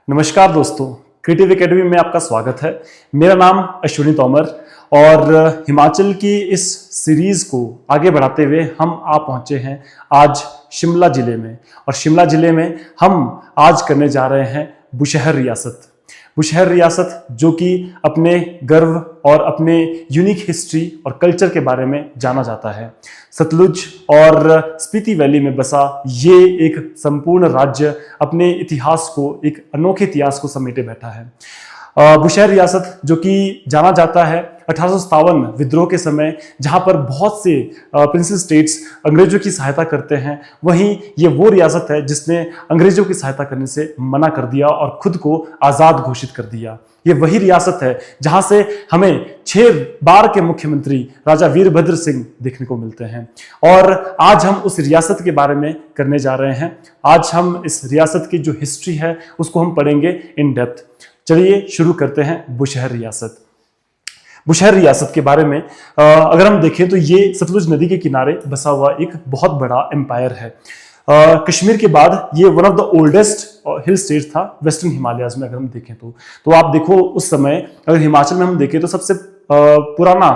नमस्कार दोस्तों, creative academy में आपका स्वागत है। मेरा नाम अश्विनी तोमर और हिमाचल की इस सीरीज को आगे बढ़ाते हुए हम आ पहुंचे हैं आज शिमला जिले में। और शिमला जिले में हम आज करने जा रहे हैं बुशहर रियासत। बुशहर रियासत जो कि अपने गर्व और अपने यूनिक हिस्ट्री और कल्चर के बारे में जाना जाता है। सतलुज और स्पीति वैली में बसा ये एक संपूर्ण राज्य अपने इतिहास को, एक अनोखे इतिहास को समेटे बैठा है। बुशहर रियासत जो कि जाना जाता है 1857 विद्रोह के समय, जहां पर बहुत से प्रिंसेस स्टेट्स अंग्रेजों की सहायता करते हैं, वहीं ये वो रियासत है जिसने अंग्रेजों की सहायता करने से मना कर दिया और खुद को आजाद घोषित कर दिया। ये वही रियासत है जहां से हमें 6 बार के मुख्यमंत्री राजा वीरभद्र सिंह देखने को मिलते हैं। और आज हम उस रियासत के बारे में करने जा रहे हैं। आज हम इस रियासत की जो हिस्ट्री है उसको हम पढ़ेंगे इन डेप्थ। चलिए शुरू करते हैं बुशहर रियासत। बुशहर रियासत के बारे में अगर हम देखें तो ये सतलुज नदी के किनारे बसा हुआ एक बहुत बड़ा एम्पायर है। कश्मीर के बाद ये one of the oldest hill state था वेस्टर्न हिमालयाज में। अगर हम देखें तो आप देखो उस समय अगर हिमाचल में हम देखें तो सबसे पुराना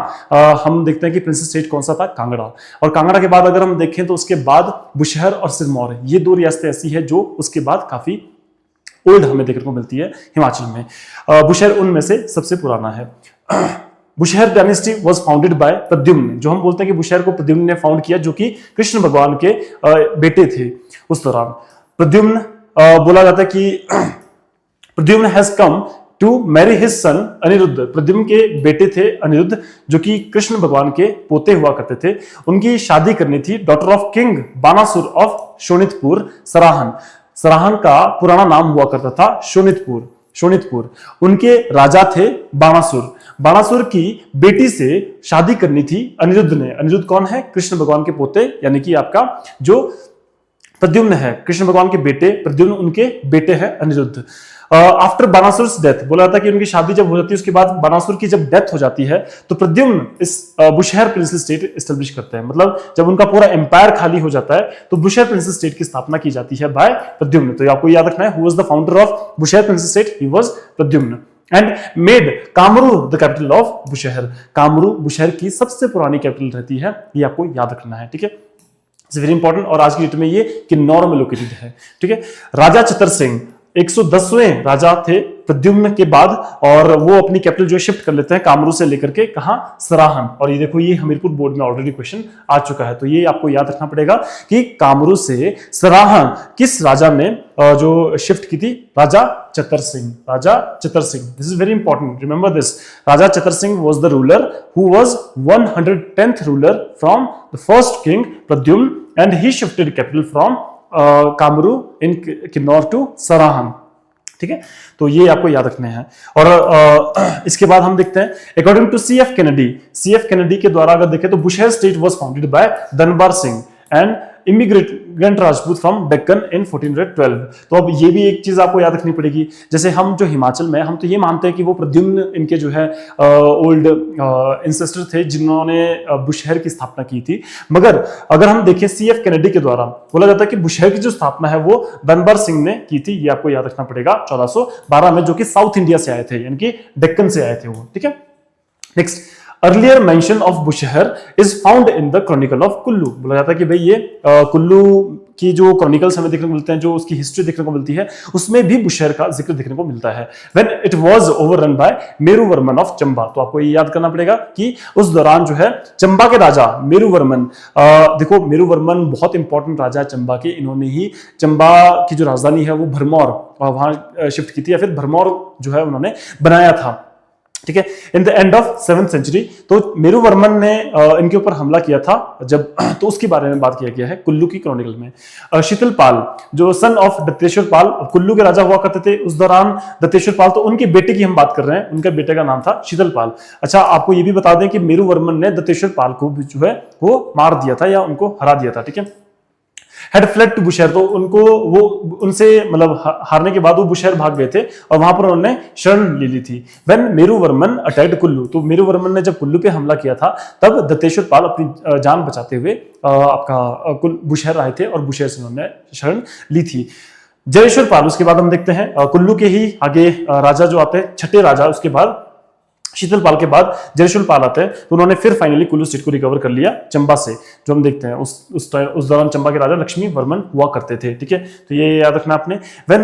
हम देखते हैं कि प्रिंसेस स्टेट कौन सा था, कांगड़ा। और कांगड़ा के बाद अगर हम देखें तो उसके बाद बुशहर और सिरमौर, ये 2 रियासतें ऐसी है जो उसके बाद काफी ओल्ड हमें देखने को मिलती है हिमाचल में। बुशहर उनमें से सबसे पुराना है। Bushahr dynasty was founded by Pradyumna, जो हम बोलते हैं कि बुशहर को प्रद्युम्न ने फाउंड किया, जो कि कृष्ण भगवान के बेटे थे उस दौरान। प्रद्युम्न बोला जाता है कि Pradyumna has come to marry his son Aniruddha. Pradyumna के बेटे थे अनिरुद्ध, जो कि कृष्ण भगवान के पोते हुआ करते थे। उनकी शादी करनी थी daughter of king Banasur of Shonitpur Sarahan. Sarahan का पुराना नाम हुआ करता था शोणितपुर। उनके राजा थे बाणासुर। बाणासुर की बेटी से शादी करनी थी अनिरुद्ध ने। अनिरुद्ध कौन है? कृष्ण भगवान के पोते, यानी कि आपका जो प्रद्युम्न है, कृष्ण भगवान के बेटे प्रद्युम्न, उनके बेटे हैं अनिरुद्ध। आफ्टर बानासुर डेथ बोला जाता है कि उनकी शादी जब हो जाती है उसके बाद बानासुर की जब डेथ हो जाती है तो प्रद्युम्न इस बुशहर प्रिंसेस स्टेट एस्टेब्लिश करते हैं। मतलब जब उनका पूरा एम्पायर खाली हो जाता है तो बुशहर प्रिंसेस स्टेट की स्थापना की जाती है बाय प्रद्युम्न। तो आपको याद रखना है, who was the founder of Bushahr princess state? He was Pradyumna and made Kamru the capital of Bushahr. Kamru Bushahr की सबसे पुरानी कैपिटल रहती है, ये आपको याद रखना है, ठीक है। It's very important. और आज की डेट में ये किन्नौर में लोकेटेड है, ठीक है। राजा चतर सिंह 110वें राजा थे प्रद्युम्न के बाद, और वो अपनी कैपिटल जो शिफ्ट कर लेते हैं कामरू से लेकर के कहां? सराहन। और ये देखो, ये हमीरपुर बोर्ड में ऑलरेडी क्वेश्चन आ चुका है, तो ये आपको याद रखना पड़ेगा कि कामरू से सराहन किस राजा ने जो शिफ्ट की थी? Raja Chatar Singh. Raja Chatar Singh, this is very important, remember this. Raja Chatar Singh was the ruler who was 110th ruler from the first king Pradyumna and he shifted capital from Kamru in Kinnaur to Sarahan, ठीक है। तो ये आपको याद रखने हैं। और इसके बाद हम देखते हैं अकॉर्डिंग टू सीएफ कैनेडी के द्वारा अगर देखें तो Bushahr state was founded by Dhanbar Singh and immigrant Rajput from Deccan in 1412। तो अब ये भी एक चीज आपको याद रखनी पड़ेगी, जैसे हम जो हिमाचल में हम तो ये मानते हैं कि वो प्रद्युम्न इनके जो है ओल्ड इंसेस्टर थे जिन्होंने बुशहर की स्थापना की थी। मगर अगर हम देखें सीएफ कैनेडी के द्वारा बोला जाता है कि बुशहर की जो स्थापना है वो धनबार सिंह ने की थी। ये आपको याद रखना पड़ेगा 1412 में, जो कि साउथ इंडिया से आए थे, यानी कि डेक्कन से आए थे वो, ठीक है। Next, earlier mention of Bushahr is found in the chronicle of Kullu. बोला जाता है कि भाई ये कुल्लू की जो क्रॉनिकल्स हमें देखने को मिलते हैं, जो उसकी हिस्ट्री देखने को मिलती है, उसमें भी बुशहर का जिक्र देखने को मिलता है। When it was overrun by Meruvarman of Chamba. तो आपको ये याद करना पड़ेगा कि उस दौरान जो है चंबा के राजा मेरुवर्मन, देखो मेरुवर्मन बहुत इंपॉर्टेंट राजा है चंबा के। इन्होंने ही चंबा की जो राजधानी है वो भरमौर वहां शिफ्ट की थी, या फिर भरमौर जो है उन्होंने बनाया था, ठीक है, in the end of 7th century. तो मेरुवर्मन ने इनके ऊपर हमला किया था जब, तो उसके बारे में बात किया गया है कुल्लू की क्रॉनिकल में। शीतलपाल जो सन ऑफ दत्तेश्वर पाल कुल्लू के राजा हुआ करते थे उस दौरान, दत्तेश्वर पाल, तो उनके बेटे की हम बात कर रहे हैं, उनके बेटे का नाम था शीतलपाल। अच्छा, आपको ये भी बता दें कि मेरुवर्मन ने दत्तेश्वर पाल को भी जो है वो मार दिया था या उनको हरा दिया था, ठीक है। had fled to बुशहर, तो उनको वो उनसे मतलब हारने के बाद वो बुशहर भाग गए थे और वहां पर उन्होंने शरण ले ली थी। when मेरुवर्मन अटैक्ड कुल्लू, तो मेरुवर्मन ने जब कुल्लू पे हमला किया था तब दत्तेश्वर पाल अपनी जान बचाते हुए आपका बुशहर आए थे और बुशहर से उन्होंने शरण ली थी। जरेश्वर पाल, उसके बाद हम देखते हैं कुल्लू के ही आगे राजा जो आते हैं, छठे राजा, उसके बाद शीतलपाल के बाद जरेश्वर पाल आते हैं, तो उन्होंने फिर फाइनली कुल्लू स्टेट को रिकवर कर लिया चंबा से। जो हम देखते हैं उस दौरान चंबा के राजा लक्ष्मी वर्मन हुआ करते थे, ठीक है। तो ये याद रखना आपने। When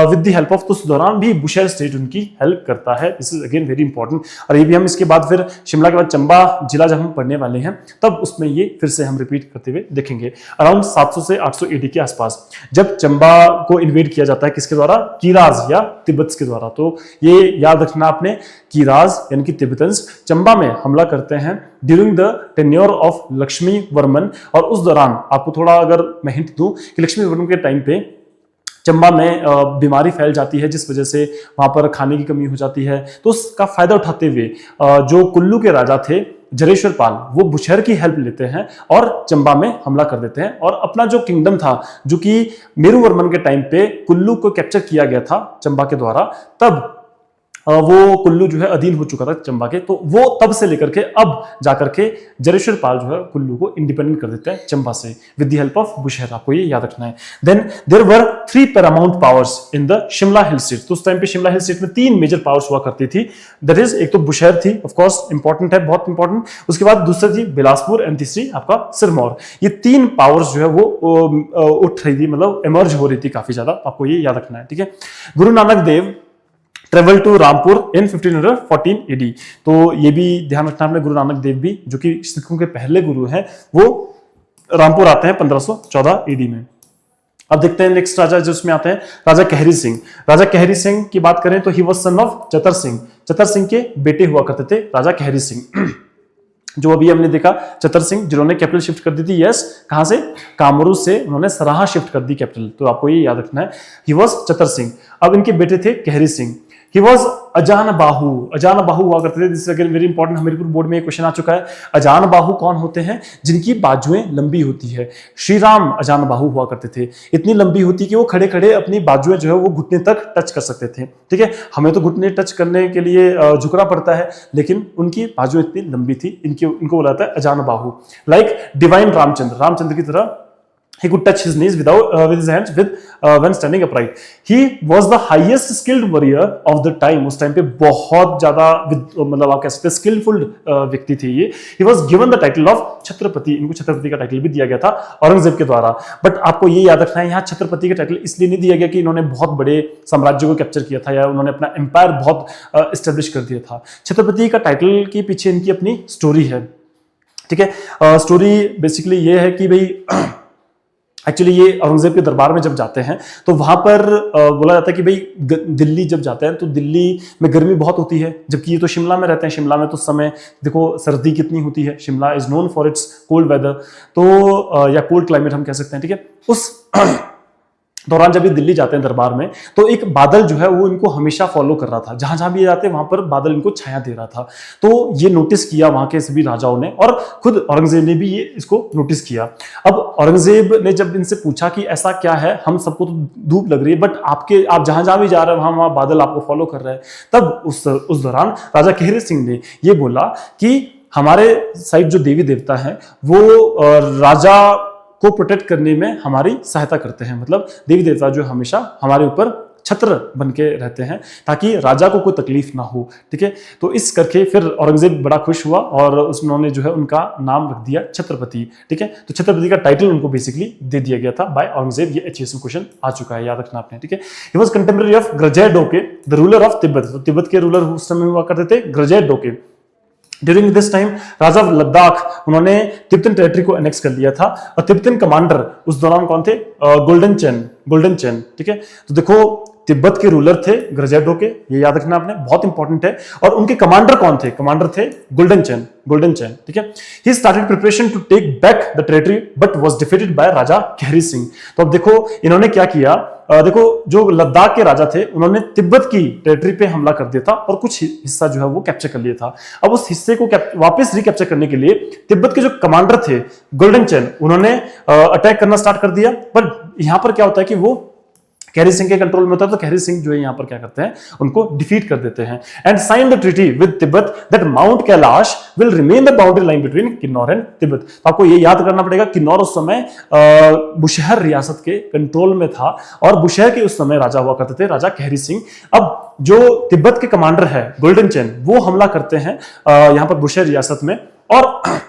with the help of, तो उस दौरान भी बुशहर स्टेट उनकी हेल्प करता है। This is again very important. और ये भी हम इसके बाद फिर शिमला के बाद चंबा जिला जब हम पढ़ने वाले हैं तब उसमें ये फिर से हम रिपीट करते हुए देखेंगे। अराउंड 700 से 800 AD के आसपास जब चंबा को इन्वेड किया जाता है, किसके द्वारा? किराज या तिब्बत के द्वारा। तो ये याद रखना आपने, किराज यानी कि तिब्बतन्स चंबा में हमला करते हैं during the tenure of Lakshmi Varman. और उस दौरान आपको थोड़ा अगर मैं हिंट दूं कि लक्ष्मी वर्मन के टाइम पे चंबा में बीमारी फैल जाती है, जिस वजह से वहां पर खाने की कमी हो जाती है। तो उसका फायदा उठाते हुए जो कुल्लू के राजा थे जरेश्वर पाल, वो बुशहर की हेल्प लेते हैं और चंबा में हमला कर देते हैं। और अपना जो किंगडम था, जो कि मेरू वर्मन के टाइम पे कुल्लू को कैप्चर किया गया था चंबा के द्वारा, तब वो कुल्लू जो है अधीन हो चुका था चंबा के। तो वो तब से लेकर के अब जाकर के जरेश्वर पाल जो है कुल्लू को इंडिपेंडेंट कर देते हैं चंबा से with the help of Bushahr. आपको ये याद रखना है। Then there were 3 paramount powers in the Shimla hill state. तो उस टाइम पे शिमला हिल स्टेट में 3 मेजर पावर्स हुआ करती थी। दैट इज, एक तो बुशहर थी, ऑफ कोर्स इंपॉर्टेंट है, बहुत इंपॉर्टेंट। उसके बाद दूसरी थी बिलासपुर एंड तीसरी आपका सिरमौर। ये 3 पावर्स जो है वो उठ रही थी, मतलब इमर्ज हो रही थी काफी ज्यादा। आपको ये याद रखना है, ठीक है। Guru Nanak Dev travel to Rampur in 1514 AD। तो ये भी ध्यान रखना आपने, गुरु नानक देव भी, जो कि सिखों के पहले गुरु हैं, वो रामपुर आते हैं 1514 AD में। अब देखते हैं नेक्स्ट राजा जो उसमें आते हैं, राजा कहरी सिंह। राजा कहरी सिंह की बात करें तो he was son of Chatar Singh. Chatar Singh के बेटे हुआ करते थे राजा कहरी सिंह। जो अभी हमने देखा चतर सिंह, जिन्होंने कैपिटल शिफ्ट कर दी थी, यस, कहां से? कामरू से उन्होंने सराहा शिफ्ट कर दी कैपिटल। तो आपको ये याद रखना है, ही वाज चतर सिंह। अब इनके बेटे थे कहरी सिंह। ही वॉज अजान बाहु। अजान बाहु हुआ करते थे। This again very important, Hamirpur board में एक क्वेश्चन आ चुका है। अजान बाहु कौन होते हैं? जिनकी बाजुएं लंबी होती है। श्री राम अजान बाहु हुआ करते थे। इतनी लंबी होती कि वो खड़े खड़े अपनी बाजुएं जो है वो घुटने तक टच कर सकते थे, ठीक है। हमें तो घुटने टच करने के लिए झुकना पड़ता है, लेकिन उनकी बाजुएं इतनी लंबी थी, इनको बोला जाता है अजान बाहु। लाइक डिवाइन रामचंद्र, रामचंद्र की तरह he could touch his knees without with his hands when standing upright. He was the highest skilled warrior of the time. उस टाइम पे बहुत ज्यादा मतलब आप कह सकते हैं स्किलफुल व्यक्ति थे ये। He was given the title of Chhatrapati. इनको छत्रपति का टाइटल भी दिया गया था औरंगजेब के द्वारा। बट आपको ये याद रखना है, यहाँ छत्रपति का टाइटल इसलिए नहीं दिया गया कि इन्होंने बहुत बड़े साम्राज्य को कैप्चर किया था या उन्होंने अपना एम्पायर बहुत एस्टेब्लिश कर दिया था। छत्रपति का टाइटल के पीछे इनकी अपनी स्टोरी है, ठीक है। स्टोरी बेसिकली ये है कि भाई एक्चुअली ये औरंगजेब के दरबार में जब जाते हैं तो वहां पर बोला जाता है कि भाई दिल्ली जब जाते हैं तो दिल्ली में गर्मी बहुत होती है, जबकि ये तो शिमला में रहते हैं। शिमला में तो समय देखो सर्दी कितनी होती है। Shimla is known for its cold weather, तो या कोल्ड क्लाइमेट हम कह सकते हैं, ठीक है। उस दौरान जब ये दिल्ली जाते हैं दरबार में, तो एक बादल जो है वो इनको हमेशा फॉलो कर रहा था। जहां जहां भी ये जाते हैं वहां पर बादल इनको छाया दे रहा था। तो ये नोटिस किया वहां के सभी राजाओं ने, और खुद औरंगजेब ने भी ये इसको नोटिस किया। अब औरंगजेब ने जब इनसे पूछा कि ऐसा क्या है, हम सबको तो धूप लग रही है बट आप जहां जहां भी जा रहे हैं वहां बादल आपको फॉलो कर रहे हैं, तब उस दौरान राजा कहरी सिंह ने ये बोला कि हमारे साइड जो देवी देवता हैं वो राजा को प्रोटेक्ट करने में हमारी सहायता करते हैं। मतलब देवी देवता जो हमेशा हमारे ऊपर छत्र बन के रहते हैं ताकि राजा को कोई तकलीफ ना हो, ठीक है। तो इस करके फिर औरंगजेब बड़ा खुश हुआ और उन्होंने जो है उनका नाम रख दिया छत्रपति, ठीक है। तो छत्रपति का टाइटल उनको बेसिकली दे दिया गया था बाय औरंगजेब। ये HSM क्वेश्चन आ चुका है, याद रखना आपने, ठीक है। ही वाज कंटेम्पररी ऑफ ग्रजय डोके, द रूलर ऑफ तिब्बत। तो तिब्बत के रूलर उस समय हुआ करते थे ग्रजय डोके। ड्यूरिंग दिस टाइम राजा लद्दाख, उन्होंने तिब्बतन टेरिटरी को एनेक्स कर लिया था। और तिब्बतन कमांडर उस दौरान कौन थे? गोल्डन चैन, ठीक है। तो देखो तिब्बत के रूलर थे ग्रजय डोके, ये याद रखना आपने, बहुत इंपॉर्टेंट है। और उनके कमांडर कौन थे? कमांडर थे गोल्डन चैन, ठीक है। He started preparation to take back the territory but was defeated by Raja Kahri Singh. तो अब देखो इन्होंने क्या किया, देखो जो लद्दाख के राजा थे उन्होंने तिब्बत की टेरिटरी पे हमला कर दिया था और कुछ हिस्सा जो है वो कैप्चर कर लिया था। अब उस हिस्से को वापस रिकैप्चर करने के लिए तिब्बत के जो कमांडर थे गोल्डन चैन, उन्होंने अटैक करना स्टार्ट कर दिया। पर यहां पर क्या होता है कि वो कैरी सिंह के कंट्रोल में होता है, तो कैरी सिंह जो है यहाँ पर क्या करते हैं, उनको डिफीट कर देते हैं। And sign the treaty with Tibet that mount Kailash will remain the boundary line between Kinnaur and Tibet. तो आपको ये याद करना पड़ेगा, किन्नौर उस समय बुशहर रियासत के कंट्रोल में था और बुशहर के उस समय राजा हुआ करते थे, राजा कैरी सिंह। अब जो तिब्बत के कमांडर है गोल्डन चैन, वो हमला करते हैं यहां पर बुशहर रियासत में, और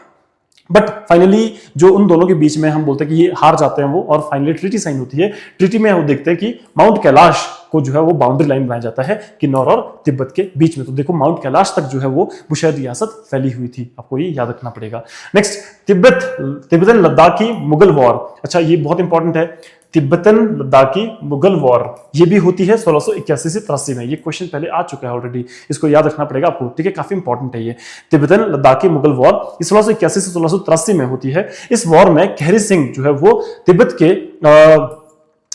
बट फाइनली जो उन दोनों के बीच में हम बोलते हैं कि ये हार जाते हैं वो, और फाइनली ट्रीटी साइन होती है। ट्रीटी में वो देखते हैं कि माउंट कैलाश को जो है वो बाउंड्री लाइन बनाया जाता है किन्नौर और तिब्बत के बीच में। तो देखो माउंट कैलाश तक जो है वो बुशहर रियासत फैली हुई थी, आपको ये याद रखना पड़ेगा। Next, Tibetan Ladakhi Mughal war. अच्छा, ये बहुत इंपॉर्टेंट है, तिब्बतन लद्दाखी मुगल वॉर ये भी होती है 1681 से 83 में। ये क्वेश्चन पहले आ चुका है ऑलरेडी, इसको याद रखना पड़ेगा आपको, ठीक है, काफी इंपॉर्टेंट है ये। तिब्बतन लद्दाखी मुगल वॉर 1681 से 1683 में होती है। इस वॉर में कैरी सिंह जो है वो तिब्बत के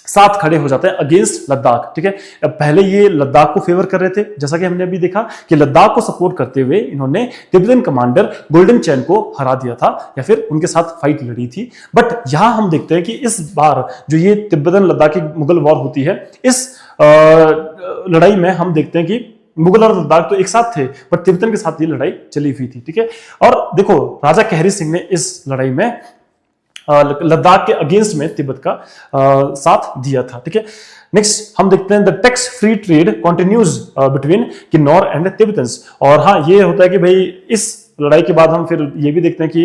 साथ खड़े हो जाते हैं अगेंस्ट लद्दाख, ठीक है। पहले ये लद्दाख को फेवर कर रहे थे, जैसा कि हमने अभी देखा कि लद्दाख को सपोर्ट करते हुए इन्होंने तिब्बतन कमांडर गोल्डन चैन को हरा दिया था या फिर उनके साथ फाइट लड़ी थी। बट यहां हम देखते हैं कि इस बार जो ये तिब्बतन लद्दाखी मुगल वॉर होती है, इस लड़ाई में हम देखते हैं कि मुगल और लद्दाख तो एक साथ थे, पर तिब्बतन के साथ ये लड़ाई चली हुई थी, ठीक है। और देखो राजा कैरी सिंह ने इस लड़ाई में लद्दाख के अगेंस्ट में तिब्बत का साथ दिया था, ठीक है। नेक्स्ट हम देखते हैं the tax free trade continues between Kinnaur and Tibetans. और हाँ, ये होता है कि भाई इस लड़ाई के बाद हम फिर ये भी देखते हैं कि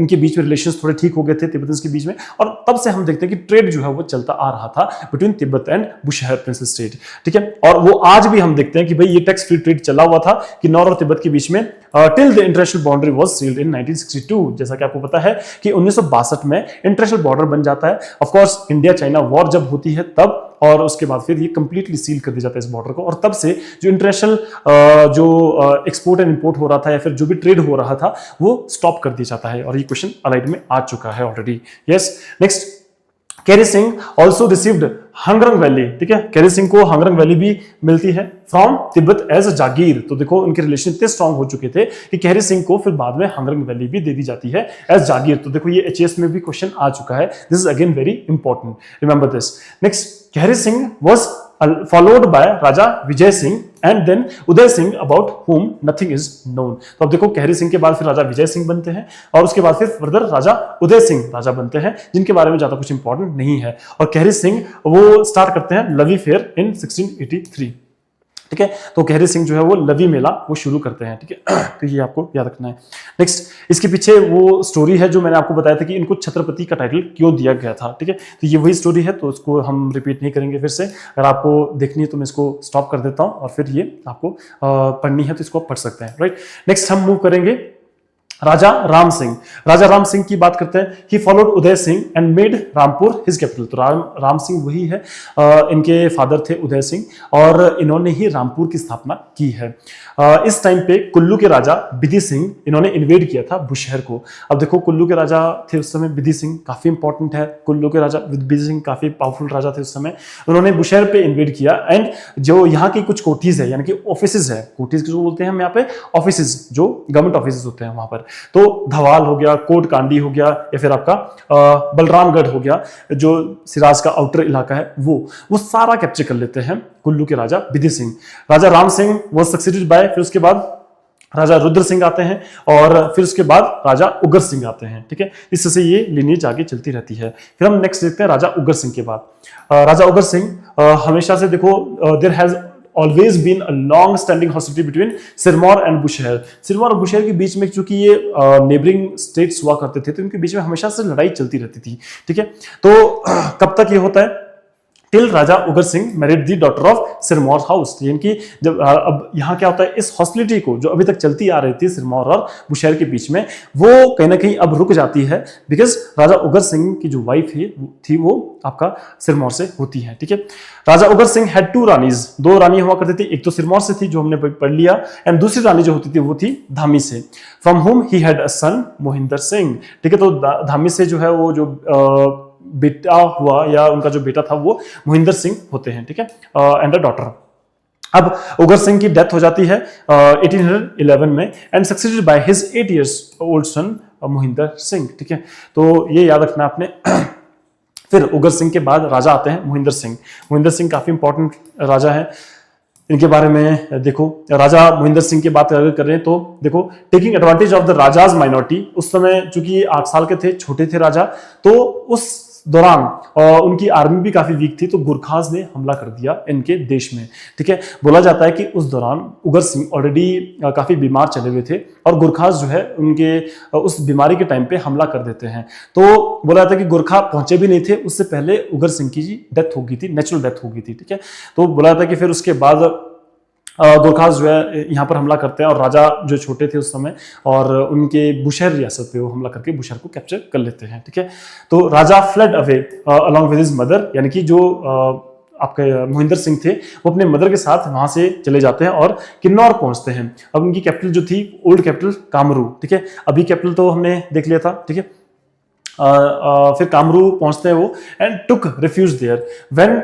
इनके बीच में रिलेशंस थोड़े ठीक हो गए थे तिब्बतन्स के बीच में, और तब से हम देखते हैं कि ट्रेड जो है वो चलता आ रहा था between Tibet and Bushahr princess state, ठीक है। और वो आज भी हम देखते हैं कि भाई ये टैक्स फ्री ट्रेड चला हुआ था किन्नौर और तिब्बत के बीच में till the international boundary was sealed in 1962। जैसा कि आपको पता है कि 1962 में इंटरनेशनल बॉर्डर बन जाता है। Of course India China war जब होती है तब, और उसके बाद फिर ये कंप्लीटली सील कर दिया जाता है इस बॉर्डर को, और तब से जो इंटरनेशनल जो एक्सपोर्ट एंड इंपोर्ट हो रहा था या फिर जो भी ट्रेड हो रहा था वो स्टॉप कर दिया जाता है। और ये क्वेश्चन अलाइड में आ चुका है already. Yes, next, Kehri Singh also received Hangrang valley, ठीक है। कैरी सिंह को हंगरंग वैली भी मिलती है फ्रॉम तिब्बत एज अ जागीर। तो देखो उनके रिलेशन इतने स्ट्रांग हो चुके थे कि कैरी सिंह को फिर बाद में हंगरंग वैली भी दे दी जाती है एज जागीर। तो देखो ये एचएएस में भी क्वेश्चन आ चुका है, this is again very important, remember this. Next, Kehri Singh was followed by Raja Vijay Singh and then Uday Singh about whom nothing is known। तो अब देखो कैरी सिंह के बाद फिर राजा विजय सिंह बनते हैं, और उसके बाद फिर फर्दर राजा उदय सिंह राजा बनते हैं, जिनके बारे में ज्यादा कुछ इंपॉर्टेंट नहीं है। और कैरी सिंह वो स्टार्ट करते हैं लवी फेयर इन 1683, ठीक है। तो कैरी सिंह जो है वो लवी मेला वो शुरू करते हैं, ठीक है। तो ये आपको याद रखना है। नेक्स्ट, इसके पीछे वो स्टोरी है जो मैंने आपको बताया था कि इनको छत्रपति का टाइटल क्यों दिया गया था, ठीक है। तो ये वही स्टोरी है, तो उसको हम रिपीट नहीं करेंगे फिर से। अगर आपको देखनी है तो मैं इसको स्टॉप कर देता हूं, और फिर ये आपको पढ़नी है तो इसको पढ़ सकते हैं, राइट। नेक्स्ट हम मूव करेंगे राजा राम सिंह। राजा राम सिंह की बात करते हैं। He followed Uday Singh and made Rampur his capital. तो राम सिंह वही है, इनके फादर थे उदय सिंह, और इन्होंने ही रामपुर की स्थापना की है। इस टाइम पे कुल्लू के राजा बिधि सिंह इन्होंने इन्वेड किया था बुशहर को। अब देखो कुल्लू के राजा थे उस समय बिधि सिंह, काफी इंपॉर्टेंट है। कुल्लू के राजा बिधि सिंह काफी पावरफुल राजा थे उस समय। उन्होंने बुशहर पे इन्वेड किया, एंड जो यहाँ की कुछ कोठीज है यानी कि ऑफिसेज है, कोठीज किसको बोलते हैं हम यहाँ पे, ऑफिसेज, जो गवर्नमेंट ऑफिसेज होते हैं वहां पर। तो धवाल हो गया, कोट कांडी हो गया, या फिर आपका बलरामगढ़ हो गया, जो सिराज का आउटर इलाका है, वो सारा कैप्चर कर लेते हैं कुल्लू के राजा बिधि सिंह। राजा राम सिंह वो सक्सेडेड बाय, फिर उसके बाद राजा रुद्र सिंह आते हैं, और फिर उसके बाद राजा उग्र सिंह आते हैं, ठीक है। इससे ये लिनीज आगे चलती रहती है। फिर हम नेक्स्ट देखते हैं राजा उग्र सिंह के बाद। राजा उग्र सिंह हमेशा से देखो there has always been a long standing hostility between Sirmaur and Bushahr. Sirmaur और बुशहर के बीच में चूंकि ये नेबरिंग स्टेट्स हुआ करते थे, तो इनके बीच में हमेशा से लड़ाई चलती रहती थी, ठीक है। तो कब तक ये होता है, टिल राजा उग्र Singh married the daughter of Sirmaur house. यानी कि जब अब यहाँ क्या होता है, इस हॉस्टिलिटी को जो अभी तक चलती आ रही थी सिरमौर और बुशहर के बीच में, वो कहीं ना कहीं अब रुक जाती है, बिकॉज राजा उग्र सिंह की जो वाइफ थी वो आपका सिरमौर से होती है, ठीक है। राजा उग्र सिंह हैड टू रानीज, दो रानी हुआ करती थी, एक तो सिरमौर से थी जो हमने पढ़ लिया, एंड दूसरी रानी जो होती थी वो थी धामी से, फ्रॉम हुम ही हैड अ सन मोहिंदर सिंह, ठीक है। तो धामी से जो है वो जो बेटा हुआ या उनका जो बेटा था वो मोहिंदर सिंह होते हैं, ठीक है, एंड अ डॉटर। अब उग्र सिंह की डेथ हो जाती है 1811 में, and succeeded by his 8 years old सन मोहिंदर सिंह, ठीक है। तो ये याद रखना आपने। फिर उगर सिंह के बाद राजा आते हैं मोहिंदर सिंह। मोहिंदर सिंह काफी इंपॉर्टेंट राजा है, इनके बारे में देखो। राजा मोहिंदर सिंह की बात अगर कर रहे हैं तो देखो, taking advantage of the rajas minority, उस समय चूंकि 8 साल के थे, छोटे थे राजा, तो उस दौरान उनकी आर्मी भी काफी वीक थी, तो गुरखाज ने हमला कर दिया इनके देश में, ठीक है। बोला जाता है कि उस दौरान उगर सिंह ऑलरेडी काफी बीमार चले हुए थे और गुरखाज जो है उनके उस बीमारी के टाइम पे हमला कर देते हैं। तो बोला जाता है कि गुरखा पहुंचे भी नहीं थे, उससे पहले उगर सिंह की डेथ हो गई थी, नेचुरल डेथ हो गई थी, ठीक है। तो बोला जाता है कि फिर उसके बाद गुरखाज जो है यहाँ पर हमला करते हैं और राजा जो छोटे थे उस समय, और उनके बुशहर रियासत पे वो हमला करके बुशहर को कैप्चर कर लेते हैं, ठीक है। तो Raja fled away along with his mother, यानी कि जो आपके मोहिंदर सिंह थे वो अपने मदर के साथ वहां से चले जाते हैं और किन्नौर पहुंचते हैं। अब उनकी कैपिटल जो थी, ओल्ड कैपिटल कामरू, ठीक है। अभी कैपिटल तो हमने देख लिया था, ठीक है। फिर कामरू पहुंचते हैं वो, and took refuge there. When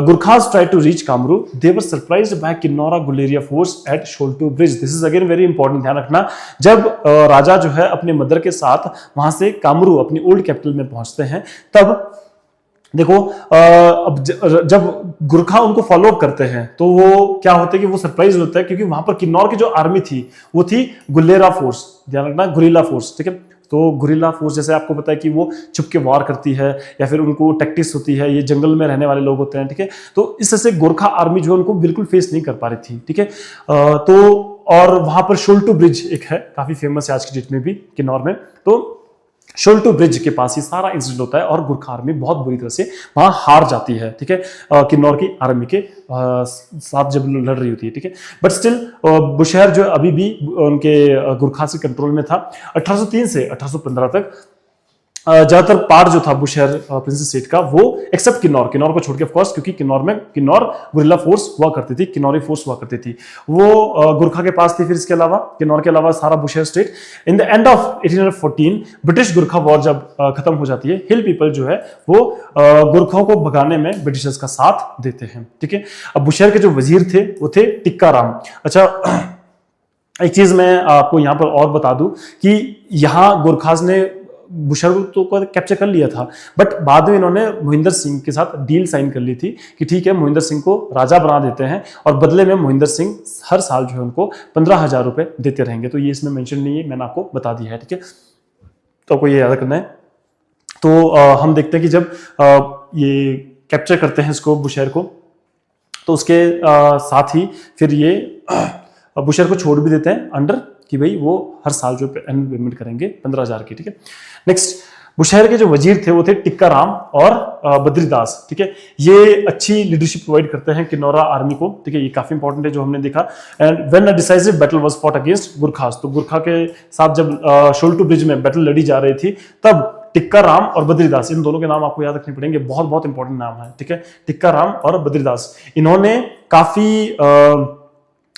Gurkhas tried to reach Kamru, they were surprised by Kinnaura Guleria force at Sholtu bridge. This is again very important, ध्यान रखना। जब राजा जो है अपने मदर के साथ वहां से कामरू अपनी ओल्ड कैपिटल में पहुंचते हैं, तब देखो अब जब गुरखा उनको फॉलो अप करते हैं तो वो क्या होता है कि वो सरप्राइज होता है, क्योंकि वहां पर किन्नौर की जो आर्मी थी वो थी गुलेरा फोर्स, ध्यान रखना, गुरिल्ला फोर्स, ठीक है। तो गुरिल्ला फोर्स जैसे आपको पता है कि वो छुप के वार करती है या फिर उनको टैक्टिक्स होती है, ये जंगल में रहने वाले लोग होते हैं, ठीक है। तो इस तरह से गोरखा आर्मी जो है उनको बिल्कुल फेस नहीं कर पा रही थी, ठीक है। तो और वहां पर शोल्टू ब्रिज एक है, काफी फेमस है आज की डेट में भी किन्नौर में। तो शोल्टू ब्रिज के पास ही सारा इंसिडेंट होता है और गुरखा आर्मी बहुत बुरी तरह से वहां हार जाती है, ठीक है, किन्नौर की आर्मी के साथ जब लड़ रही होती है, ठीक है। बट स्टिल बुशहर जो अभी भी उनके गुरखा से कंट्रोल में था। 1803 से 1815 तक ज्यादातर पार्ट जो था बुशहर प्रिंसेस स्टेट का, वो एक्सेप्ट किन्नौर को छोड़ के, ऑफ कोर्स, क्योंकि किन्नौर गुरिल्ला फोर्स हुआ करती थी, किन्नौरी फोर्स हुआ करती थी, वो गुरखा के पास थी। फिर इसके अलावा किन्नौर के अलावा सारा Bushahr state. In the end of 1814 British Gurkha war जब खत्म हो जाती है, हिल पीपल जो है वो गुरखों को भगाने में ब्रिटिशर्स का साथ देते हैं, ठीक है। अब बुशहर के जो वजीर थे वो थे टिक्का राम। अच्छा, एक चीज मैं आपको यहाँ पर और बता दूं कि यहाँ गुरखाज ने बुशहर को कैप्चर कर लिया था, बट बाद में इन्होंने मोहिंदर सिंह के साथ डील साइन कर ली थी कि ठीक है, मोहिंदर सिंह को राजा बना देते हैं और बदले में मोहिंदर सिंह हर साल जो है उनको 15,000 रुपए देते रहेंगे। तो ये इसमें मेंशन नहीं है, मैंने आपको बता दिया है, ठीक है। तो आपको ये याद रखना है। तो हम देखते हैं कि जब ये कैप्चर करते हैं इसको, बुशहर को, तो उसके साथ ही फिर ये बुशहर को छोड़ भी देते हैं अंडर कि भाई वो हर साल जो पेमेंट करेंगे 15,000 की, ठीक है। नेक्स्ट, बुशहर के जो वजीर थे वो थे टिक्का राम और बद्रीदास, ठीक है। ये अच्छी लीडरशिप प्रोवाइड करते हैं किन्नौरा आर्मी को, ठीक है। ये काफी इंपॉर्टेंट है जो हमने देखा। And when a decisive battle was fought against गुरखास, तो गुरखा के साथ जब शोल्टू ब्रिज में बैटल लड़ी जा रही थी, तब टिक्का राम और बद्रीदास, इन दोनों के नाम आपको याद रखने पड़ेंगे, बहुत बहुत इंपॉर्टेंट नाम है, ठीक है। टिक्का राम और बद्रीदास, इन्होंने काफी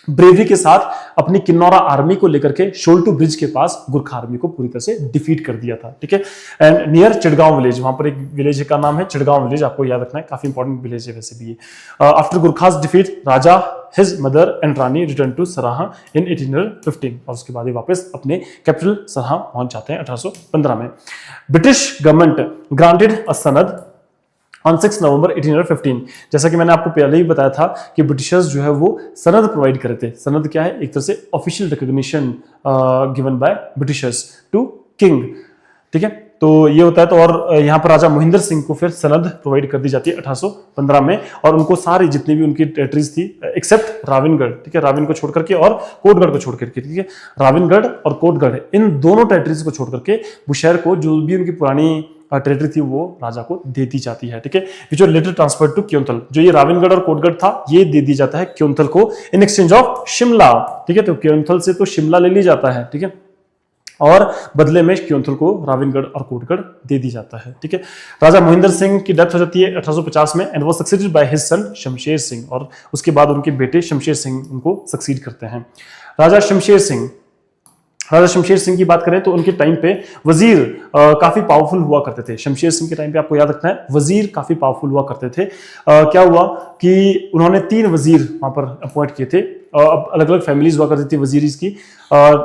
ब्रेवरी के साथ अपनी किन्नौरा आर्मी को लेकर के शोल्टू ब्रिज के पास गुरखा आर्मी को पूरी तरह से डिफीट कर दिया था, ठीक है। एंड नियर चिड़गांव विलेज, वहां पर एक विलेज का नाम है चिड़गांव विलेज, आपको याद रखना है, काफी इंपॉर्टेंट विलेज है वैसे भी। After Gurkhas defeat, Raja, his mother and Rani return to Saraha in 1815, और उसके बाद ये वापस अपने कैपिटल सराहा पहुंच जाते हैं 1815 में। ब्रिटिश गवर्नमेंट ग्रांटेड अ सनद ऑन 6 नवंबर 1815। जैसा कि मैंने आपको पहले ही बताया था कि ब्रिटिशर्स जो है वो सनद प्रोवाइड करते हैं। सनद क्या है? एक तरह से official recognition given by Britishers to king, ठीक है। तो ये होता है। तो और यहाँ पर राजा मोहिंदर सिंह को फिर सनद प्रोवाइड कर दी जाती है 1815 में, और उनको सारी जितनी भी उनकी टेरिटरीज थी एक्सेप्ट राविनगढ़, ठीक है, राविन को छोड़ करके और कोटगढ़ को छोड़ करके, ठीक है, राविनगढ़ और कोटगढ़, इन दोनों टेरिटरीज को छोड़ करके बुशहर को जो भी उनकी पुरानी टेरिटरी थी वो राजा को दे दी जाती है, ठीक है। जो लेटर ट्रांसफर टू क्योंथल, जो ये राविनगढ़ और कोटगढ़ था ये दे दी जाता है क्योंथल को इन एक्सचेंज ऑफ शिमला, ठीक है। तो क्योंथल से तो शिमला ले ली जाता है, ठीक है, और बदले में क्योंथल को राविनगढ़ और कोटगढ़ दे दी जाता है, ठीक है। राजा मोहिंदर सिंह की डेथ हो जाती है 1850 में, एंड वो succeeded by his son Shamsher Singh, और उसके बाद उनके बेटे शमशेर सिंह उनको सक्सीड करते हैं। राजा शमशेर सिंह राजा शमशेर सिंह की बात करें तो उनके टाइम पे वजीर काफी पावरफुल हुआ करते थे। शमशेर सिंह के टाइम पे आपको याद रखना है वजीर काफी पावरफुल हुआ करते थे। क्या हुआ कि उन्होंने 3 वजीर वहां पर अपॉइंट किए थे। अब अलग अलग फैमिलीज हुआ करती थी वजीरीज की।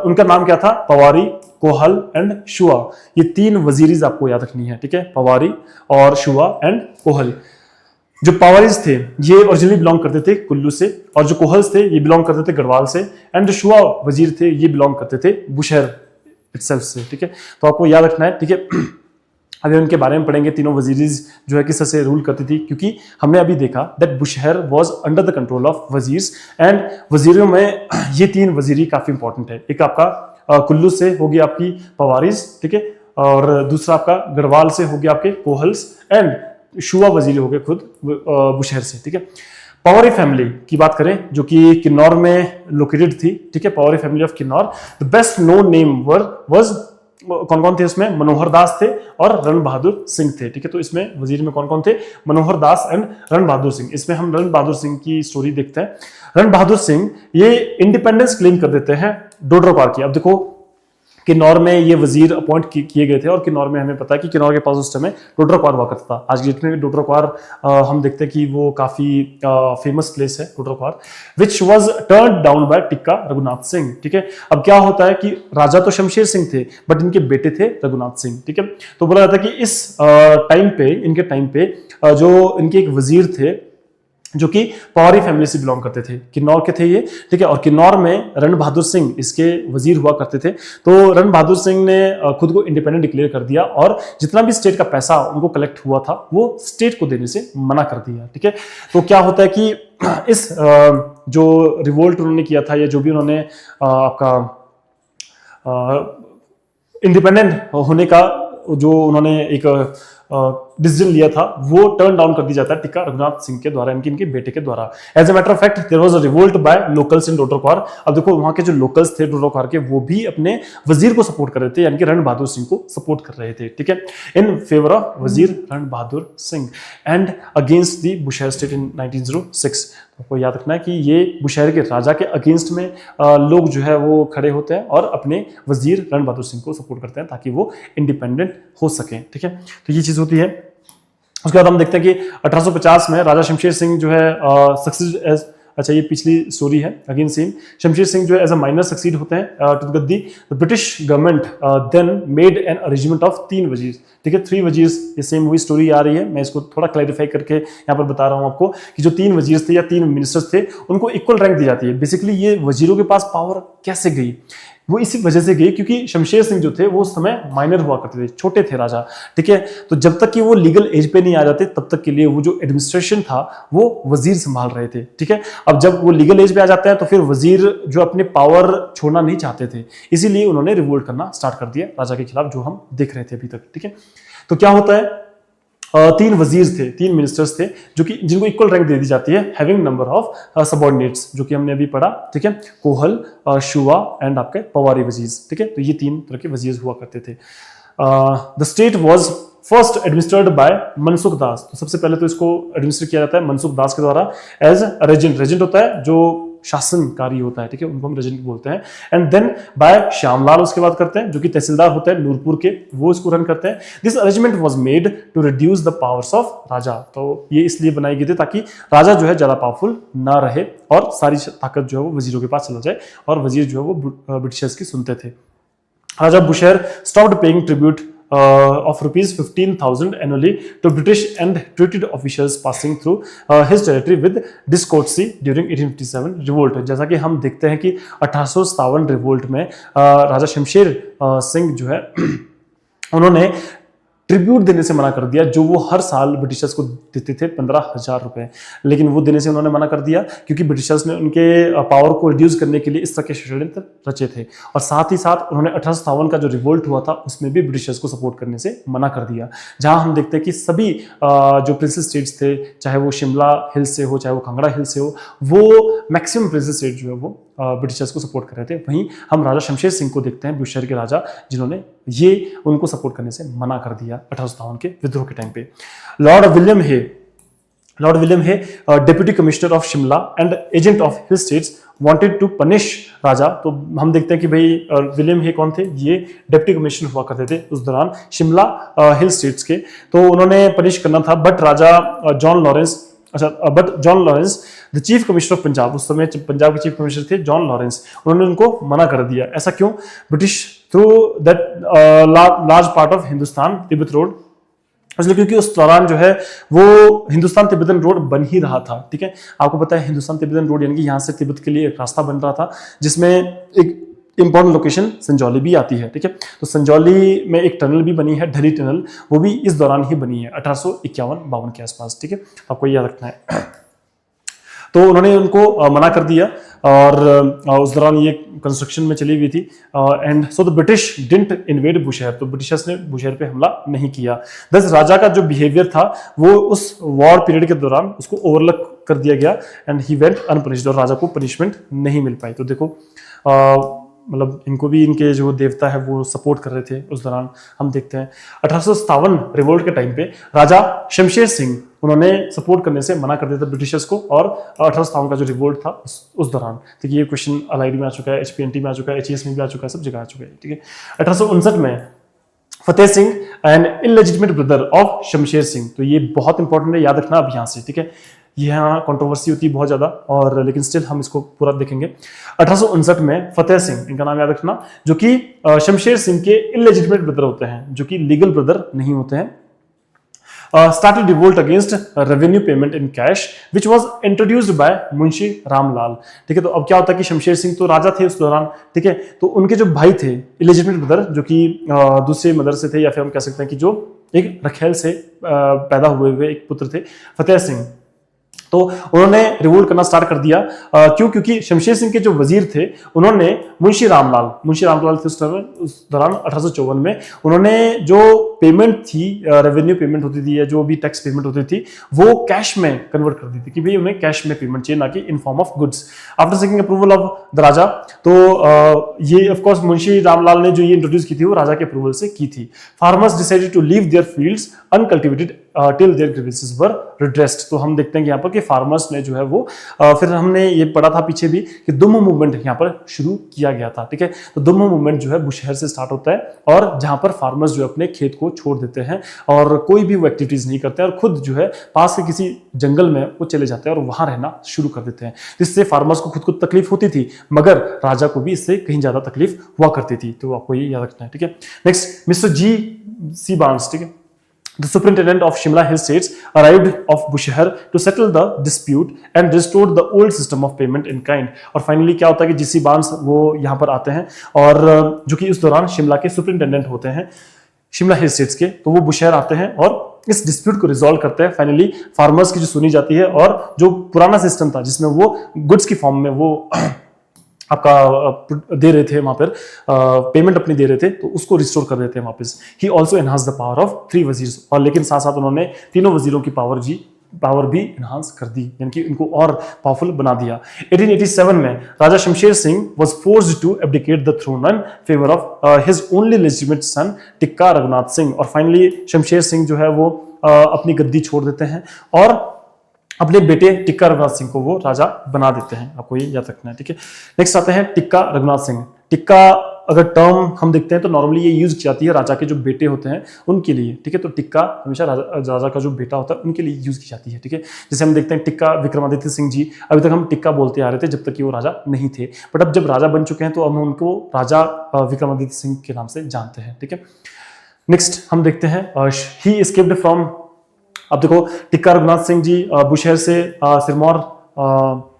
उनका नाम क्या था? पवारी, कोहल एंड शुआ। ये 3 वजीरीज आपको याद रखनी है, ठीक है? पवारी और शुआ एंड कोहल। जो पवारीज थे ये ओरिजिनली बिलोंग करते थे कुल्लू से, और जो कोहल्स थे ये बिलोंग करते थे गढ़वाल से, एंड जो शुआ वजीर थे ये बिलोंग करते थे बुशहर इटसेल्फ से, ठीक है? तो आपको याद रखना है, ठीक है? अभी उनके बारे में पढ़ेंगे। तीनों वजीरीज जो है किस तरह से रूल करती थी, क्योंकि हमने अभी देखा that Bushahr was under the control of वजीर्स, एंड वजीरों में ये 3 वजीरी काफी इंपॉर्टेंट है। एक आपका कुल्लू से होगी आपकी पवारीज, ठीक है? और दूसरा आपका गढ़वाल से होगी आपके कोहल्स, एंड शुआ वजीर हो गए खुद बुशहर से, ठीक है? पवारी फैमिली की बात करें जो कि किन्नौर में लोकेटेड थी, ठीक है? Pawari family of Kinnaur. The best known name was कौन कौन थे उसमें? मनोहर दास थे और रण बहादुर सिंह थे, ठीक है? तो इसमें वजीर में कौन कौन थे? मनोहर दास एंड रण बहादुर सिंह। इसमें हम रण बहादुर सिंह की स्टोरी देखते हैं। रण बहादुर सिंह ये इंडिपेंडेंस क्लेम कर देते हैं डोडरपार की। अब देखो किन्नौर में ये वजीर अपॉइंट किए गए थे, और किन्नौर में हमें पता है कि किन्नौर के पास उस समय डोडरक्वार हुआ करता था। आज की डेट में डोडरक्वार हम देखते हैं कि वो काफी फेमस प्लेस है Dodrakwar, which was turned down by Tikka Raghunath Singh, ठीक है? अब क्या होता है कि राजा तो शमशेर सिंह थे, बट इनके बेटे थे रघुनाथ सिंह, ठीक है? तो बोला जाता है कि इस टाइम पे, इनके टाइम पे जो इनके एक वजीर थे जो कि पवारी फैमिली से बिलोंग करते थे, किन्नौर के थे ये, ठीक है? और किन्नौर में रण बहादुर सिंह इसके वजीर हुआ करते थे। तो रण बहादुर सिंह ने खुद को इंडिपेंडेंट डिक्लेयर कर दिया, और जितना भी स्टेट का पैसा उनको कलेक्ट हुआ था वो स्टेट को देने से मना कर दिया, ठीक है? तो क्या होता है कि इस जो रिवोल्ट उन्होंने किया था, या जो भी उन्होंने आपका इंडिपेंडेंट होने का जो उन्होंने एक डिसीजन लिया था, वो टर्न डाउन कर दिया जाता है टिक्का रघुनाथ सिंह के द्वारा, इनके बेटे के द्वारा। As a matter of fact there was a revolt by locals in Dodrakwar. अब देखो वहां के जो लोकल्स थे डोडरक्वार के, वो भी अपने वजीर को सपोर्ट कर रहे थे, यानी कि रण बहादुर सिंह को सपोर्ट कर रहे थे, ठीक है? इन फेवर ऑफ वजीर Ran Bahadur Singh and against the Bushahr state in 1906। आपको याद रखना है कि ये बुशहर के राजा के अगेंस्ट में लोग जो है वो खड़े होते हैं और अपने वजीर रण बहादुर सिंह को सपोर्ट करते हैं ताकि वो इंडिपेंडेंट हो सकें, ठीक है? तो ये चीज होती है। उसके बाद हम देखते हैं कि 1850 में राजा शमशेर सिंह जो है सक्सीड एज, अच्छा ये पिछली स्टोरी है अगेन सेम। शमशेर सिंह जो है एज अ माइनर सक्सीड होते हैं to the gaddi. The British government then made an arrangement of 3 wazir, ठीक है? 3 वजीर, ये सेम वही स्टोरी आ रही है, मैं इसको थोड़ा क्लैरिफाई करके यहाँ पर बता रहा हूँ आपको कि जो 3 वजीर थे या 3 मिनिस्टर्स थे उनको इक्वल रैंक दी जाती है। बेसिकली ये वजीरों के पास पावर कैसे गई? वो इसी वजह से गई क्योंकि शमशेर सिंह जो थे वो उस समय माइनर हुआ करते थे, छोटे थे राजा, ठीक है? तो जब तक कि वो लीगल एज पे नहीं आ जाते तब तक के लिए वो जो एडमिनिस्ट्रेशन था वो वजीर संभाल रहे थे, ठीक है? अब जब वो लीगल एज पे आ जाते हैं तो फिर वजीर जो अपने पावर छोड़ना नहीं चाहते थे, इसीलिए उन्होंने रिवोल्ट करना स्टार्ट कर दिया राजा के खिलाफ, जो हम देख रहे थे अभी तक, ठीक है? तो क्या होता है, 3 वजीर थे, 3 मिनिस्टर्स थे जो कि जिनको इक्वल रैंक दे दी जाती है, हैविंग नंबर ऑफ सबऑर्डिनेट्स, जो कि हमने अभी पढ़ा, ठीक है? कोहल, शुआ एंड आपके पवारी वजीर, ठीक है? तो ये 3 तरह के वजीर हुआ करते थे। The state was first administered by Mansukh Das. तो सबसे पहले तो इसको एडमिनिस्टर किया जाता है मनसुख दास के द्वारा एज रेजेंट। रेजेंट होता है जो शासनकारी होता है, ठीक है? उनको हम रेजेंट बोलते हैं। एंड देन बाय श्यामलाल उसके बाद करते हैं, जो कि तहसीलदार होते हैं नूरपुर के, वो इसको रन करते हैं। This arrangement was made to reduce the powers of Raja. तो ये इसलिए बनाई गई थी ताकि राजा जो है ज्यादा पावरफुल ना रहे और सारी ताकत जो है वो वजीरों के पास चला जाए, और वजीर जो है वो ब्रिटिशर्स की सुनते थे। Raja Bushahr stopped paying tribute of rupees 15,000 annually to British and treated officials passing through his territory with discourtesy during 1857 revolt। जैसा कि हम देखते हैं कि 1857 रिवोल्ट में राजा शमशेर सिंह जो है उन्होंने ट्रिब्यूट देने से मना कर दिया, जो वो हर साल ब्रिटिशर्स को देते थे 15,000 रुपए, लेकिन वो देने से उन्होंने मना कर दिया क्योंकि ब्रिटिशर्स ने उनके पावर को रिड्यूस करने के लिए इस तरह के षड्यंत्र रचे थे। और साथ ही साथ उन्होंने 1857 का जो रिवोल्ट हुआ था उसमें भी ब्रिटिशर्स को सपोर्ट करने से मना कर दिया, जहां हम देखते हैं कि सभी जो प्रिंसेस स्टेट्स थे, चाहे वो शिमला हिल से हो चाहे वो कांगड़ा हिल से हो, वो मैक्सिमम प्रिंसेस स्टेट जो है वो ब्रिटिशर्स को सपोर्ट कर रहे थे। वहीं हम राजा शमशेर सिंह को देखते हैं, बुशहर के राजा, जिन्होंने ये उनको सपोर्ट करने से मना कर दिया 1857 के विद्रोह के टाइम पे। Lord William Hay Lord William है deputy commissioner of Shimla and agent of hill states wanted to punish Raja. तो हम देखते हैं कि भाई विलियम है कौन थे, ये डेप्यूटी कमिश्नर हुआ करते थे उस दौरान शिमला हिल स्टेट्स के। तो उन्होंने पनिश करना था, but Raja John Lawrence the chief commissioner of Punjab, उस समय पंजाब के चीफ कमिश्नर थे जॉन लॉरेंस, उन्होंने उनको मना कर दिया। ऐसा क्यों? British through that large part of Hindustan Tibet road, इसलिए क्योंकि उस दौरान जो है वो हिंदुस्तान तिब्बतन रोड बन ही रहा था। ठीक है, आपको पता है हिंदुस्तान तिब्बतन रोड यानी कि यहाँ से तिब्बत के लिए एक रास्ता बन रहा था, जिसमें एक इंपॉर्टेंट लोकेशन संजौली भी आती है। ठीक है, तो संजौली में एक टनल भी बनी है, ढली टनल, वो भी इस दौरान ही बनी है 1851-52 के आसपास। ठीक है, आपको याद रखना है। तो उन्होंने उनको मना कर दिया और उस दौरान ये कंस्ट्रक्शन में चली हुई थी। And so the British didn't invade Bushahr, तो ब्रिटिशर्स ने बुशहर पे हमला नहीं किया। दस राजा का जो बिहेवियर था वो उस वॉर पीरियड के दौरान उसको ओवरलुक कर दिया गया एंड ही वेंट अनपनिश्ड, और राजा को पनिशमेंट नहीं मिल पाई। तो देखो मतलब इनको भी इनके जो देवता है वो सपोर्ट कर रहे थे उस दौरान। हम देखते हैं 1857 रिवोल्ट के टाइम पे राजा शमशेर सिंह उन्होंने सपोर्ट करने से मना कर दिया था ब्रिटिशर्स को, और 1857 का जो रिवोल्ट था उस दौरान। ठीक है, ये क्वेश्चन LID में आ चुका है, HPNT में आ चुका है, HES में भी आ चुका है, सब जगह आ चुका है। ठीक है, 1859 में Fateh Singh and illegitimate brother of Shamsher Singh, तो ये बहुत इंपॉर्टेंट है, याद रखना अब यहाँ से। ठीक है, यहाँ कंट्रोवर्सी होती है बहुत ज्यादा, और लेकिन स्टिल हम इसको पूरा देखेंगे। 1859 में फतेह सिंह, इनका नाम याद रखना, जो कि शमशेर सिंह के इलेजिटिमेट ब्रदर होते हैं, जो कि लीगल ब्रदर नहीं होते हैं, started revolt against revenue payment in cash which was introduced by Munshi Ramlal. ठीक है, तो अब क्या होता है कि शमशेर सिंह तो राजा थे उस दौरान। ठीक है, तो उनके जो भाई थे इलिजिटिमेट ब्रदर, जो कि दूसरे मदर से थे, या फिर हम कह सकते हैं कि जो एक रखेल से पैदा हुए एक पुत्र थे, फतेह सिंह, तो उन्होंने रिवोल्ट करना स्टार्ट कर दिया। क्यों? क्योंकि शमशेर सिंह के जो वजीर थे उन्होंने मुंशी रामलाल थे उस दौरान 1854 में, उन्होंने जो पेमेंट थी, रेवेन्यू पेमेंट होती थी या जो भी टैक्स पेमेंट होती थी, वो कैश में कन्वर्ट कर दी थी कि भाई उन्हें कैश में पेमेंट चाहिए, ना कि in form of goods. After seeking approval of the Raja, तो ये ऑफ कोर्स मुंशी रामलाल ने जो ये इंट्रोड्यूस की थी वो राजा के अप्रूवल से की थी। Farmers decided to leave their fields uncultivated till their grievances were redressed. तो हम देखते हैं कि यहाँ पर कि फार्मर्स ने जो है वो फिर हमने ये पढ़ा था पीछे भी कि दुम्म मूवमेंट यहाँ पर शुरू किया गया था। ठीक है, तो दुम्म मूवमेंट जो है बुशहर से स्टार्ट होता है, और जहां पर फार्मर्स जो अपने खेत को छोड़ देते हैं और कोई भी वो एक्टिविटीज नहीं करते हैं, और खुद जो है पास के किसी जंगल में वो चले जाते हैं और वहां रहना शुरू कर देते हैं। जिससे फार्मर्स को खुद को तकलीफ होती थी, मगर राजा को भी इससे कहीं ज्यादा तकलीफ हुआ करती थी। तो आपको ये याद रखना है। ठीक है, नेक्स्ट मिस्टर G.C. बार्न्स, ठीक है, The superintendent of Shimla Hill States arrived of Bushahar to settle the dispute and restored the old system of payment in kind। और फाइनली क्या होता है कि जीसी बार्न्स वो यहाँ पर आते हैं, और जो कि उस दौरान शिमला के सुपरिंटेंडेंट होते हैं शिमला हिल स्टेट्स के, तो वो बुशहर आते हैं और इस डिस्प्यूट को रिजॉल्व करते हैं। फाइनली फार्मर्स की जो सुनी जाती है, और जो पुराना सिस्टम था जिसमें वो गुड्स की फॉर्म में वो आपका दे रहे थे, वहां पर पेमेंट अपनी दे रहे थे, तो उसको रिस्टोर कर देते हैं वापस। He also enhance the power of 3 wazirs, और लेकिन साथ साथ उन्होंने तीनों वजीरों की पावर भी एनहांस कर दी, यानी कि इनको और पावरफुल बना दिया। 1887 में Raja Shamsher Singh was forced to abdicate the throne in favour of his only legitimate son Tikka Raghunath Singh. और फाइनली शमशेर सिंह जो है वो अपनी गद्दी छोड़ देते हैं और अपने बेटे टिक्का रघुनाथ सिंह को वो राजा बना देते हैं। आपको ये याद रखना है। ठीक है, नेक्स्ट आते हैं टिक्का रघुनाथ सिंह। टिक्का अगर टर्म हम देखते हैं तो नॉर्मली ये यूज की जाती है राजा के जो बेटे होते हैं उनके लिए। ठीक है, तो टिक्का हमेशा राजा का जो बेटा होता है उनके लिए यूज की जाती है। ठीक है, जैसे हम देखते हैं टिक्का विक्रमादित्य सिंह जी, अभी तक हम टिक्का बोलते आ रहे थे जब तक कि वो राजा नहीं थे, बट अब जब राजा बन चुके हैं तो अब हम उनको राजा विक्रमादित्य सिंह के नाम से जानते हैं। ठीक है, नेक्स्ट हम देखते हैं ही एस्केप्ड फ्रॉम, अब देखो टिक्का रघुनाथ सिंह जी बुशहर से सिरमौर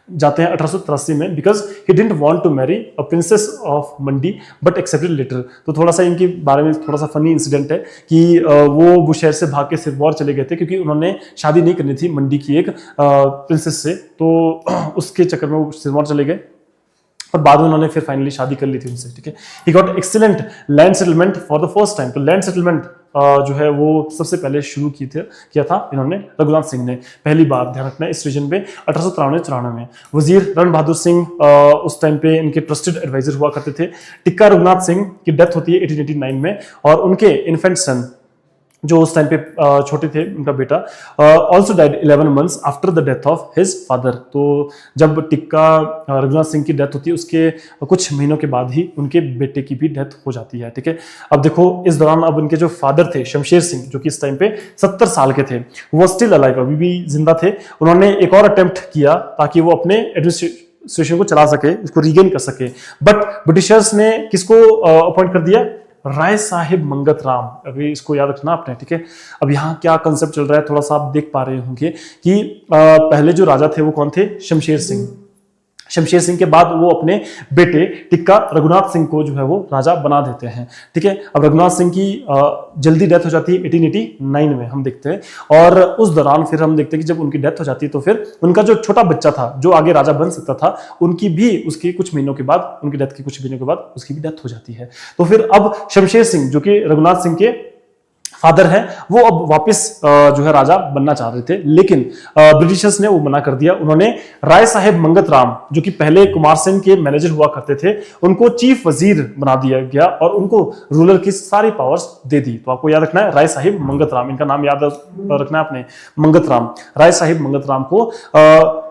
जाते हैं 1883 में, because he didn't want to marry a princess of Mandi but accepted later. तो थोड़ा सा इनके बारे में थोड़ा सा फनी इंसिडेंट है कि वो बुशहर से भाग के सिरमौर चले गए थे क्योंकि उन्होंने शादी नहीं करनी थी मंडी की एक प्रिंसेस से, तो उसके चक्कर में वो सिरमौर चले गए और बाद में उन्होंने फिर फाइनली शादी कर ली थी उनसे। ठीक है, he got excellent land settlement for the first time. तो लैंड सेटलमेंट जो है वो सबसे पहले शुरू किया था इन्होंने, रघुनाथ सिंह ने पहली बार, ध्यान रखना है इस रीजन पे 1893-94 में। वजीर रण बहादुर सिंह उस टाइम पे इनके ट्रस्टेड एडवाइजर हुआ करते थे। टिक्का रघुनाथ सिंह की डेथ होती है 1889 में, और उनके इन्फेंट सन जो उस टाइम पे छोटे थे, उनका बेटा also died 11 months after the death of his father. तो जब टिक्का रघुनाथ सिंह की डेथ होती है उसके कुछ महीनों के बाद ही उनके बेटे की भी डेथ हो जाती है। ठीक है, अब देखो इस दौरान अब उनके जो फादर थे शमशेर सिंह, जो कि इस टाइम पे 70 साल के थे, वो स्टिल अलाइव, अभी भी जिंदा थे। उन्होंने एक और अटेम्प्ट किया ताकि वो अपने एडमिनिस्ट्रेशन को चला सके, उसको रीगेन कर सके, बट ब्रिटिशर्स ने किसको अपॉइंट कर दिया? राय साहिब मंगत राम। अभी इसको याद रखना आपने। ठीक है, अब यहाँ क्या कंसेप्ट चल रहा है थोड़ा सा आप देख पा रहे होंगे कि पहले जो राजा थे वो कौन थे? शमशेर सिंह। शमशेर सिंह के बाद वो अपने बेटे टिक्का रघुनाथ सिंह को जो है वो राजा बना देते हैं। ठीक है, अब रघुनाथ सिंह की जल्दी डेथ हो जाती है 1889 में, हम देखते हैं। और उस दौरान फिर हम देखते हैं कि जब उनकी डेथ हो जाती है तो फिर उनका जो छोटा बच्चा था जो आगे राजा बन सकता था, उनकी भी उसके कुछ महीनों के बाद, उनकी डेथ के कुछ महीनों के बाद उसकी भी डेथ हो जाती है। तो फिर अब शमशेर सिंह जो कि रघुनाथ सिंह के फादर है, वो अब वापस जो है राजा बनना चाह रहे थे, लेकिन ब्रिटिशर्स ने वो मना कर दिया। उन्होंने राय साहेब मंगत राम, जो कि पहले कुमार सेन के मैनेजर हुआ करते थे, उनको चीफ वजीर बना दिया गया और उनको रूलर की सारी पावर्स दे दी। तो आपको याद रखना है राय साहिब मंगत राम, इनका नाम याद रखना है आपने, मंगत राम। राय साहिब मंगत राम को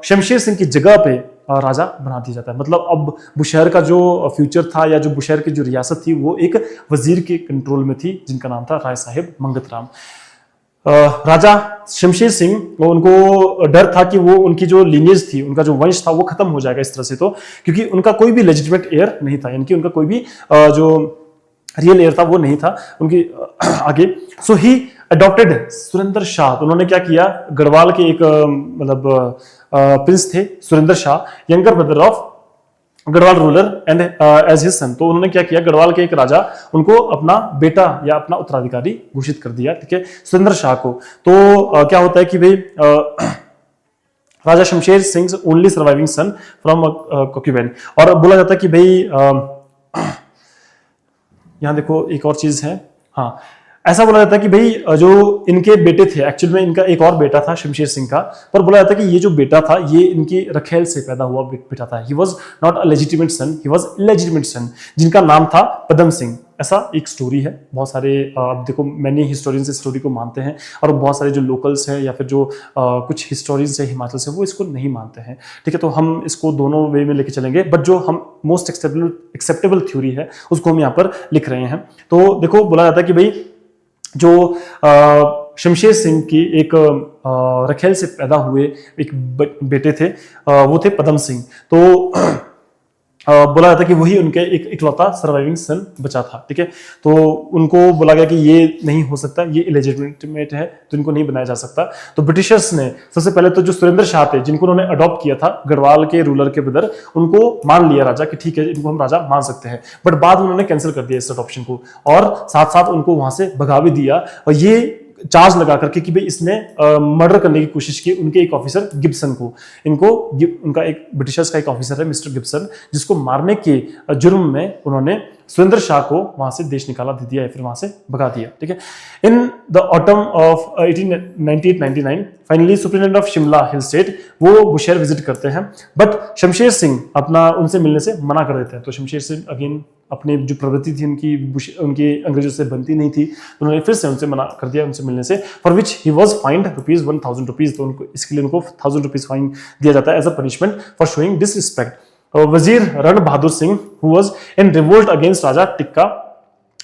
शमशेर सिंह की जगह पे राजा बना दिया जाता है। मतलब अब बुशहर का जो फ्यूचर था या जो बुशहर की जो रियासत थी वो एक वजीर के कंट्रोल में थी जिनका नाम था राय साहिब मंगत राम। राजा शमशेर सिंह, उनको डर था कि वो उनकी जो लीनियज थी, उनका जो वंश था वो खत्म हो जाएगा इस तरह से, तो क्योंकि उनका कोई भी लेजिटिमेट एयर नहीं था, यानी कि उनका कोई भी जो रियल एयर था वो नहीं था उनकी आगे। सो ही अडॉप्टेड सुरेंद्र शाह। तो उन्होंने क्या किया, गढ़वाल के एक मतलब प्रिंस थे Surendra Shah, younger brother of Garhwal ruler and as his son. तो उन्होंने क्या किया, गढ़वाल के एक राजा, उनको अपना बेटा या अपना उत्तराधिकारी घोषित कर दिया। ठीक है, सुरेंद्र शाह को। तो क्या होता है कि भाई Raja Shamsher Singh only surviving son from concubine. और बोला जाता है कि भाई यहां देखो एक और चीज है, हाँ, ऐसा बोला जाता है कि भाई जो इनके बेटे थे, एक्चुअल में इनका एक और बेटा था शमशेर सिंह का, पर बोला जाता है कि ये जो बेटा था ये इनकी रखेल से पैदा हुआ बेटा था। He was not a legitimate son, he was illegitimate son, जिनका नाम था पदम सिंह। ऐसा एक स्टोरी है। बहुत सारे अब देखो मैनी हिस्टोरियंस इस स्टोरी को मानते हैं और बहुत सारे जो लोकल्स हैं या फिर जो कुछ हिस्टोरियंस है हिमाचल से, वो इसको नहीं मानते हैं। ठीक है, तो हम इसको दोनों वे में लेके चलेंगे, बट जो हम मोस्ट एक्सेप्टेबल थ्योरी है उसको हम यहाँ पर लिख रहे हैं। तो देखो बोला जाता है कि भाई जो शमशेर सिंह की एक रखेल से पैदा हुए एक बेटे थे, वो थे पदम सिंह। तो बोला जाता है कि वही उनके एक इकलौता सर्वाइविंग सन बचा था। ठीक है, तो उनको बोला गया कि ये नहीं हो सकता, ये इलेजिटिमेट है, तो इनको नहीं बनाया जा सकता। तो ब्रिटिशर्स ने सबसे पहले तो जो सुरेंद्र शाह थे, जिनको उन्होंने अडॉप्ट किया था गढ़वाल के रूलर के ब्रदर, उनको मान लिया राजा कि ठीक है इनको हम राजा मान सकते हैं, बट बाद में उन्होंने कैंसिल कर दिया इस अडॉप्शन को और साथ साथ उनको वहां से भगा भी दिया। और ये चार्ज लगा करके कि भाई इसने मर्डर करने की कोशिश की उनके एक ऑफिसर गिब्सन को। उनका एक ब्रिटिशर्स का एक ऑफिसर है मिस्टर गिब्सन, जिसको मारने के जुर्म में उन्होंने सुरेंद्र शाह को वहां से देश निकाला दे दिया या फिर वहां से भगा दिया। ठीक है, in the autumn of 1898-99 finally superintendent of Shimla hill state वो बुशहर विजिट करते हैं, बट शमशेर सिंह अपना उनसे मिलने से मना कर देते हैं। तो शमशेर सिंह अगेन अपनी जो प्रवृत्ति थी उनकी अंग्रेजों से बनती नहीं थी, तो उन्होंने फिर से उनसे मना कर दिया उनसे मिलने से, for which he was find ₹1000। तो उनको इसके लिए उनको ₹1000 फाइन दिया जाता है as a punishment for showing disrespect. वजीर Ran Bahadur Singh who was in revolt against Raja Tikka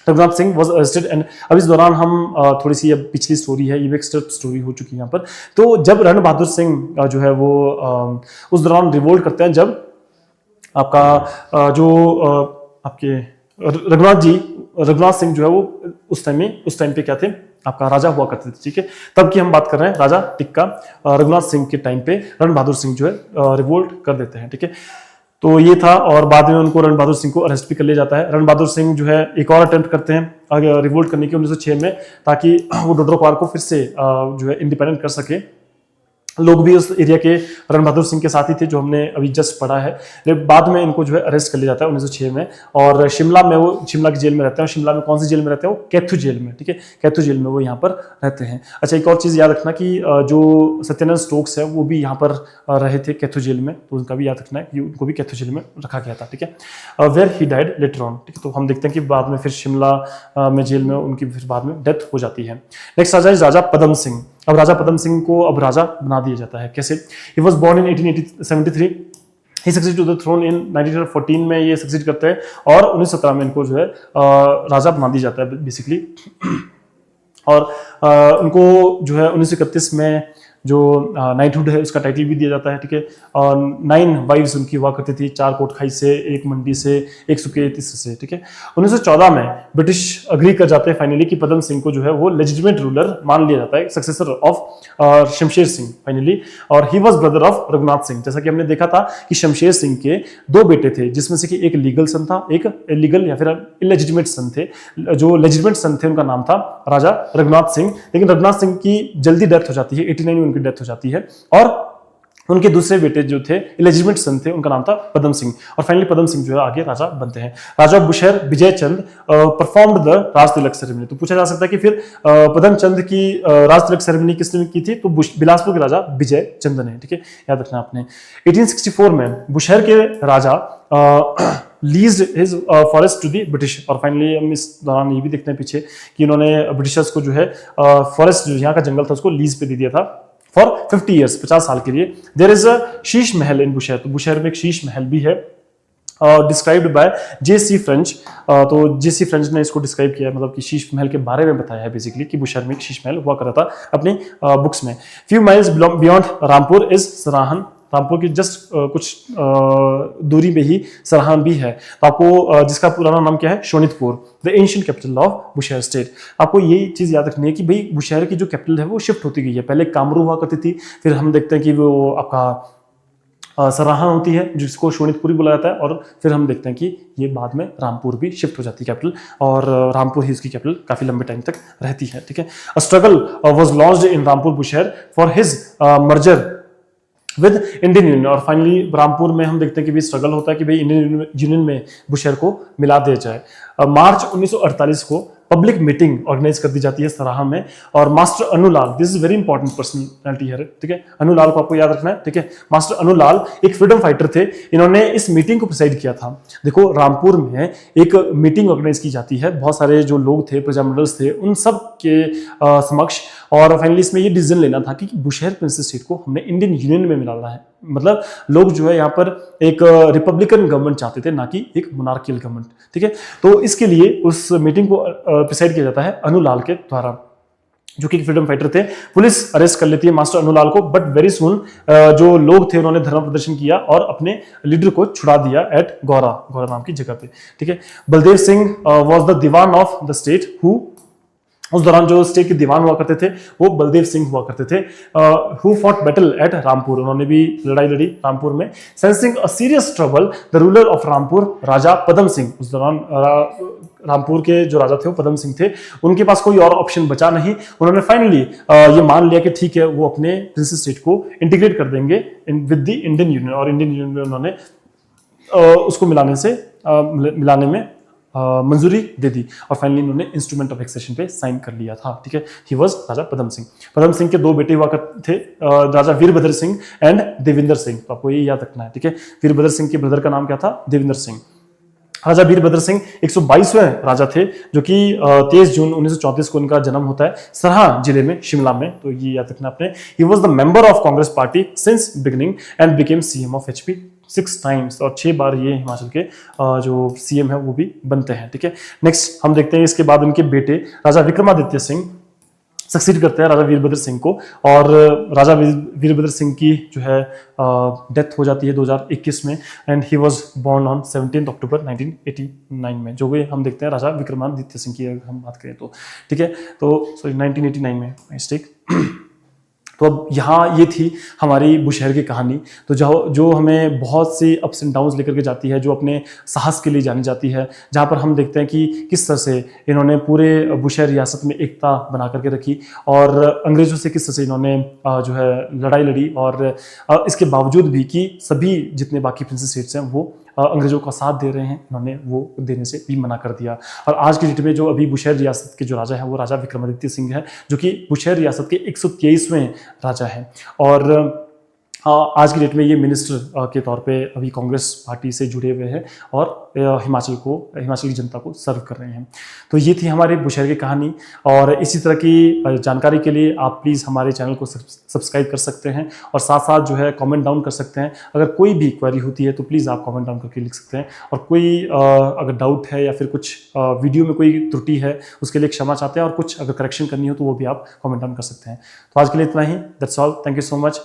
Raghunath Singh was arrested. And अब इस दौरान हम थोड़ी सी अब पिछली स्टोरी है, ये भी एक स्टोरी हो चुकी है यहाँ पर। तो जब रण बहादुर सिंह जो है वो उस दौरान रिवोल्ट करते हैं, जब आपका जो आपके रघुनाथ सिंह जो है वो उस टाइम पे क्या थे, आपका राजा हुआ करते थे। ठीक है, तब की हम बात कर रहे हैं, राजा टिक्का रघुनाथ सिंह के टाइम पे रण बहादुर सिंह जो है रिवोल्ट कर देते हैं। ठीक है, तो ये था और बाद में उनको रण बहादुर सिंह को अरेस्ट भी कर लिया जाता है। रण बहादुर सिंह जो है एक और अटेम्प्ट करते हैं आगे रिवोल्ट करने की 1906 में, ताकि वो डोडरक्वार को फिर से जो है इंडिपेंडेंट कर सके। लोग भी उस एरिया के रण बहादुर सिंह के साथ ही थे, जो हमने अभी जस्ट पढ़ा है। लेकिन बाद में इनको जो है अरेस्ट कर लिया जाता है 1906 में, और शिमला में वो शिमला की जेल में रहते हैं। और शिमला में कौन सी जेल में रहते हैं? वो कैथू जेल में, ठीक है, कैथू जेल में वो यहाँ पर रहते हैं। अच्छा, एक और चीज़ याद रखना कि जो सत्यानंद स्टोक्स है वो भी यहाँ पर रहे थे कैथू जेल में, तो उनका भी याद रखना है कि उनको भी कैथू जेल में रखा गया था, ठीक है। Where he died later on, ठीक है। तो हम देखते हैं कि बाद में फिर शिमला में जेल में उनकी फिर बाद में डेथ हो जाती है। नेक्स्ट आ जाए राजा पदम सिंह। अब राजा पदम सिंह को अब राजा बना दिया जाता है। कैसे? He was born in 1873। He succeed to the throne in 1914 में ये सक्सीड करते हैं, और 1917 में इनको जो है राजा बना दिया जाता है बेसिकली। और उनको जो है 1931 में जो नाइटहुड है उसका टाइटल भी दिया जाता है, ठीक है। और 9 वाइव्स उनकी हुआ करती थी, 4 कोटखाई से, 1 मंडी से, 1 सुकेतीस से, ठीक है। 1914 में ब्रिटिश अग्री कर जाते हैं फाइनली कि पदम सिंह को जो है वो लेजिटिमेट रूलर मान लिया जाता है, successor of Shamsher Singh finally. और he was brother of Raghunath Singh. जैसा कि हमने देखा था कि शमशेर सिंह के 2 बेटे थे, जिसमें से कि एक लीगल सन था, एक इलीगल या फिर इलेजिटिमेट सन थे। जो लेजिटिमेट सन थे उनका नाम था राजा रघुनाथ सिंह, लेकिन रघुनाथ सिंह की जल्दी डेथ हो जाती है, 89 में उनकी डेथ हो जाती है। और उनके दूसरे बेटे जो थे इलेजिटिमेट सन थे, उनका नाम था पदम सिंह। और फाइनली पदम सिंह जो है आगे राजा बनते हैं। Raja Bushahr Vijay Chand performed the raj tilak ceremony. तो पूछा जा सकता है कि फिर पदम चंद की राज तिलक सेरेमनी किसने की थी? तो बिलासपुर के राजा विजय चंद ने, ठीक है, याद रखना आपने। 1864 में बुशहर के राजा leased his forest to the British. और फाइनली हम इस दौरान ये भी देखते हैं पीछे कि इन्होंने ब्रिटिशर्स को जो है फॉरेस्ट, जो यहाँ का जंगल था, उसको लीज पे दे दिया था फॉर 50 ईयर्स, 50 साल के लिए। There is a Sheesh Mahal इन बुशहर। तो बुशहर में एक शीश महल भी है, डिस्क्राइब्ड बाय जे.सी. फ्रेंच। तो जे.सी. फ्रेंच ने इसको डिस्क्राइब किया है, मतलब कि शीश महल के बारे में बताया है बेसिकली कि बुशहर में एक शीश महल हुआ करता था अपनी बुक्स में। Few miles beyond Rampur is Sarahan. Rampur की जस्ट कुछ दूरी में ही सराहन भी है। तो आपको जिसका पुराना नाम क्या है? Shonitpur, the ancient capital of Bushahr state. आपको ये चीज याद रखनी है कि भाई बुशहर की जो कैपिटल है वो शिफ्ट होती गई है। पहले कामरू हुआ करती थी, फिर हम देखते हैं कि वो आपका सराहन होती है जिसको शोणितपुरी बुलाया जाता है, और फिर हम देखते हैं कि ये बाद में रामपुर भी शिफ्ट हो जाती है कैपिटल, और रामपुर ही उसकी कैपिटल काफी लंबे टाइम तक रहती है, ठीक है। A struggle was launched in Rampur Bushahr for his merger with Indian union. और फाइनली रामपुर में हम देखते हैं कि भी स्ट्रगल होता है कि भाई इंडियन यूनियन में बुशहर को मिला दिया जाए। मार्च 1948 को पब्लिक मीटिंग ऑर्गेनाइज कर दी जाती है सराहा में, और master Anulal, this is very important personality है, ठीक है। अनुलाल को आपको याद रखना है, ठीक है। मास्टर अनुलाल एक फ्रीडम फाइटर थे, इन्होंने इस मीटिंग को प्रिसाइड किया था। देखो रामपुर में एक मीटिंग ऑर्गेनाइज की जाती है, बहुत सारे जो लोग थे, प्रजामंडल्स थे, उन सब के समक्ष, और फाइनली इसमें ये डिसीजन लेना था कि बुशहर प्रिंसेस स्टेट को हमने इंडियन यूनियन में मिलाना है। मतलब लोग जो है यहाँ पर एक रिपब्लिकन गवर्नमेंट चाहते थे, ना कि एक मोनार्कियल गवर्नमेंट, ठीक है। तो इसके लिए उस मीटिंग को प्रिसाइड किया जाता है अनुलाल के द्वारा, जो कि फ्रीडम फाइटर थे। पुलिस अरेस्ट कर लेती है मास्टर अनुलाल को, बट वेरी सुन जो लोग थे उन्होंने धरना प्रदर्शन किया और अपने लीडर को छुड़ा दिया एट गौरा नाम की जगह पे, ठीक है। Baldev Singh was the Diwan of the state, who उस दौरान जो स्टेट के दीवान हुआ करते थे वो बलदेव सिंह हुआ करते थे। Who fought battle at Rampur, उन्होंने भी लड़ाई लड़ी रामपुर में। Sensing a serious trouble the ruler of Rampur Raja Padam Singh, उस दौरान रामपुर के जो राजा थे वो पदम सिंह थे, उनके पास कोई और ऑप्शन बचा नहीं। उन्होंने फाइनली ये मान लिया कि ठीक है, वो अपने प्रिंसेस स्टेट को इंटीग्रेट कर देंगे विद द इंडियन यूनियन, और इंडियन यूनियन में उन्होंने उसको मिलाने में मंजूरी दे दी, और फाइनली उन्होंने इंस्ट्रूमेंट ऑफ एक्सेशन पे साइन कर लिया था, ठीक है। ही वाज राजा पदम सिंह। पदम सिंह के 2 बेटे हुआ थे, राजा वीरभद्र सिंह एंड देविंदर सिंह। तो आपको ये याद रखना है, ठीक है। वीरभद्र सिंह के ब्रदर का नाम क्या था? देविंदर सिंह। राजा वीरभद्र सिंह 122वें राजा थे, जो कि 23 जून 1934 को उनका जन्म होता है सराहा जिले में, शिमला में। तो ये याद रखना आपने। He was the member of Congress party since beginning and became CM of HP 6 times, और 6 बार ये हिमाचल के जो सीएम है वो भी बनते हैं, ठीक है। नेक्स्ट हम देखते हैं इसके बाद उनके बेटे राजा विक्रमादित्य सिंह सक्सीड करते हैं राजा वीरभद्र सिंह को, और राजा वीरभद्र सिंह की जो है डेथ हो जाती है 2021 में, and he was born on 17 October 1989 में, जो भी हम देखते हैं राजा विक्रमादित्य सिंह की अगर हम बात करें तो, ठीक है। तो सॉरी 1989 में मिस्टेक। तो अब यहाँ ये थी हमारी बुशहर की कहानी। तो जो हमें बहुत सी अप्स एंड डाउन्स लेकर के जाती है, जो अपने साहस के लिए जानी जाती है, जहाँ पर हम देखते हैं कि किस तरह से इन्होंने पूरे बुशहर रियासत में एकता बना करके रखी और अंग्रेज़ों से किस तरह से इन्होंने जो है लड़ाई लड़ी, और इसके बावजूद भी कि सभी जितने बाकी प्रिंसेस स्टेट्स हैं वो अंग्रेज़ों का साथ दे रहे हैं, इन्होंने वो देने से भी मना कर दिया। और आज की डेट में जो अभी बुशहर रियासत के जो राजा हैं वो राजा विक्रमादित्य सिंह है, जो कि बुशहर रियासत के 123वें राजा हैं। और आज की डेट में ये मिनिस्टर के तौर पे अभी कांग्रेस पार्टी से जुड़े हुए हैं और हिमाचल की जनता को सर्व कर रहे हैं। तो ये थी हमारी बुशहर की कहानी, और इसी तरह की जानकारी के लिए आप प्लीज़ हमारे चैनल को सब्सक्राइब कर सकते हैं, और साथ साथ जो है कमेंट डाउन कर सकते हैं। अगर कोई भी क्वेरी होती है तो प्लीज़ आप कमेंट डाउन करके लिख सकते हैं, और कोई अगर डाउट है या फिर कुछ वीडियो में कोई त्रुटि है उसके लिए क्षमा चाहते हैं, और कुछ अगर करेक्शन करनी हो तो वो भी आप कमेंट डाउन कर सकते हैं। तो आज के लिए इतना ही। That's all. Thank you so much.